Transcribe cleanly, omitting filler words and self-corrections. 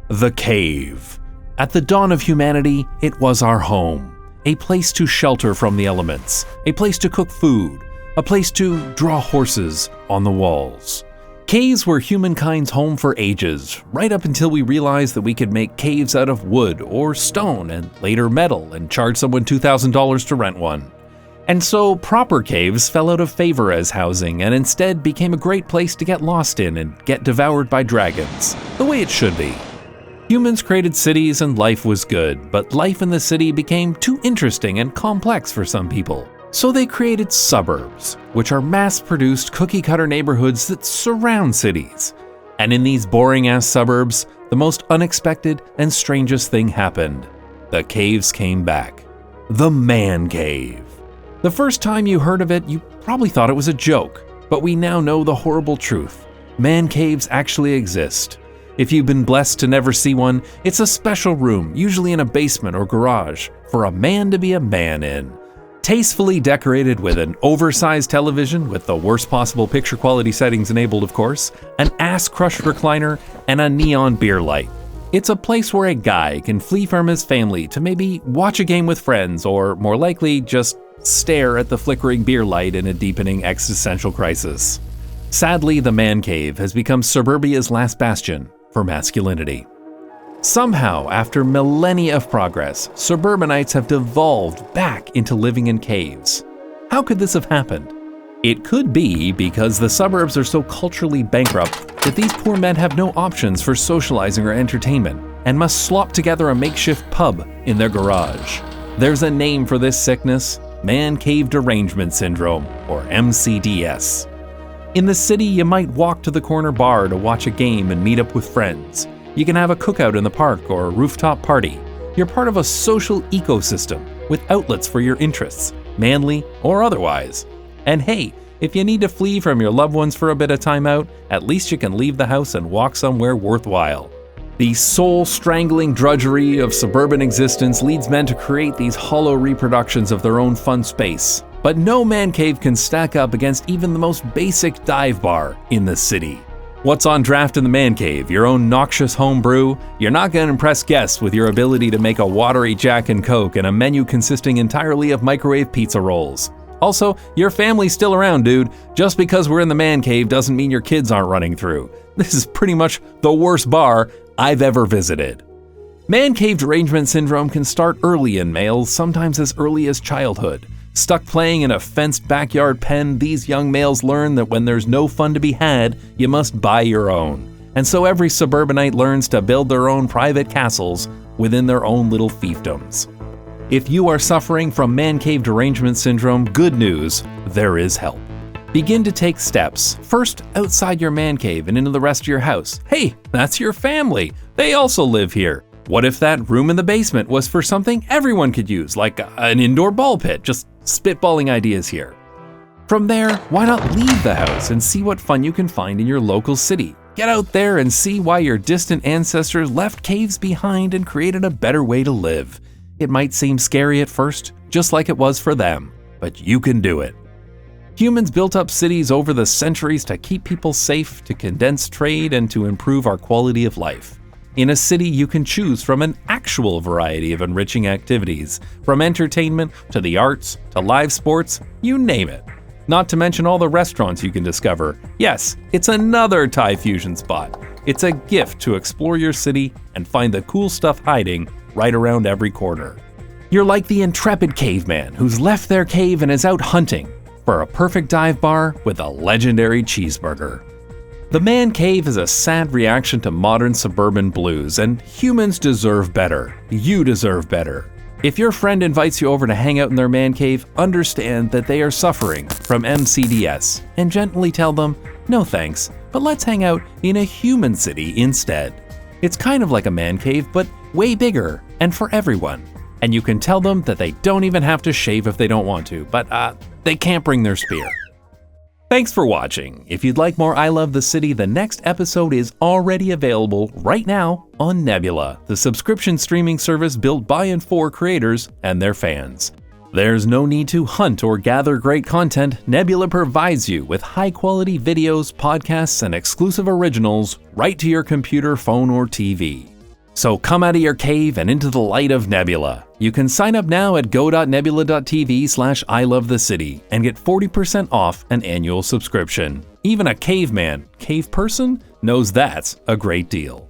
The cave. At the dawn of humanity, it was our home. A place to shelter from the elements, a place to cook food, a place to draw horses on the walls. Caves were humankind's home for ages, right up until we realized that we could make caves out of wood or stone and later metal and charge someone $2,000 to rent one. And so proper caves fell out of favor as housing and instead became a great place to get lost in and get devoured by dragons, the way it should be. Humans created cities and life was good, but life in the city became too interesting and complex for some people. So they created suburbs, which are mass-produced cookie-cutter neighborhoods that surround cities. And in these boring-ass suburbs, the most unexpected and strangest thing happened. The caves came back. The man cave. The first time you heard of it, you probably thought it was a joke, but we now know the horrible truth. Man caves actually exist. If you've been blessed to never see one, it's a special room, usually in a basement or garage, for a man to be a man in. Tastefully decorated with an oversized television with the worst possible picture quality settings enabled, of course, an ass-crushed recliner, and a neon beer light. It's a place where a guy can flee from his family to maybe watch a game with friends, or more likely, just stare at the flickering beer light in a deepening existential crisis. Sadly, the man cave has become suburbia's last bastion for masculinity. Somehow, after millennia of progress, suburbanites have devolved back into living in caves. How could this have happened? It could be because the suburbs are so culturally bankrupt that these poor men have no options for socializing or entertainment and must slop together a makeshift pub in their garage. There's a name for this sickness: man cave derangement syndrome, or MCDS. In the city, you might walk to the corner bar to watch a game and meet up with friends. You can have a cookout in the park or a rooftop party. You're part of a social ecosystem with outlets for your interests, manly or otherwise. And hey, if you need to flee from your loved ones for a bit of time out, at least you can leave the house and walk somewhere worthwhile. The soul-strangling drudgery of suburban existence leads men to create these hollow reproductions of their own fun space. But no man cave can stack up against even the most basic dive bar in the city. What's on draft in the man cave? Your own noxious home brew? You're not going to impress guests with your ability to make a watery Jack and Coke and a menu consisting entirely of microwave pizza rolls. Also, your family's still around, dude. Just because we're in the man cave doesn't mean your kids aren't running through. This is pretty much the worst bar I've ever visited. Man cave derangement syndrome can start early in males, sometimes as early as childhood. Stuck playing in a fenced backyard pen, these young males learn that when there's no fun to be had, you must buy your own. And so every suburbanite learns to build their own private castles within their own little fiefdoms. If you are suffering from man cave derangement syndrome, good news, there is help. Begin to take steps, first outside your man cave and into the rest of your house. Hey, that's your family. They also live here. What if that room in the basement was for something everyone could use, like an indoor ball pit? Just spitballing ideas here. From there, why not leave the house and see what fun you can find in your local city? Get out there and see why your distant ancestors left caves behind and created a better way to live. It might seem scary at first, just like it was for them, but you can do it. Humans built up cities over the centuries to keep people safe, to condense trade, and to improve our quality of life. In a city, you can choose from an actual variety of enriching activities, from entertainment to the arts to live sports, you name it. Not to mention all the restaurants you can discover. Yes, it's another Thai fusion spot. It's a gift to explore your city and find the cool stuff hiding right around every corner. You're like the intrepid caveman who's left their cave and is out hunting for a perfect dive bar with a legendary cheeseburger. The man cave is a sad reaction to modern suburban blues, and humans deserve better. You deserve better. If your friend invites you over to hang out in their man cave, understand that they are suffering from MCDS and gently tell them, no thanks, but let's hang out in a human city instead. It's kind of like a man cave, but way bigger and for everyone. And you can tell them that they don't even have to shave if they don't want to, but they can't bring their spear. Thanks for watching. If you'd like more I Love the City, the next episode is already available right now on Nebula, the subscription streaming service built by and for creators and their fans. There's no need to hunt or gather great content. Nebula provides you with high-quality videos, podcasts, and exclusive originals right to your computer, phone, or TV. So come out of your cave and into the light of Nebula. You can sign up now at go.nebula.tv/ilovethecity and get 40% off an annual subscription. Even a cave person knows that's a great deal.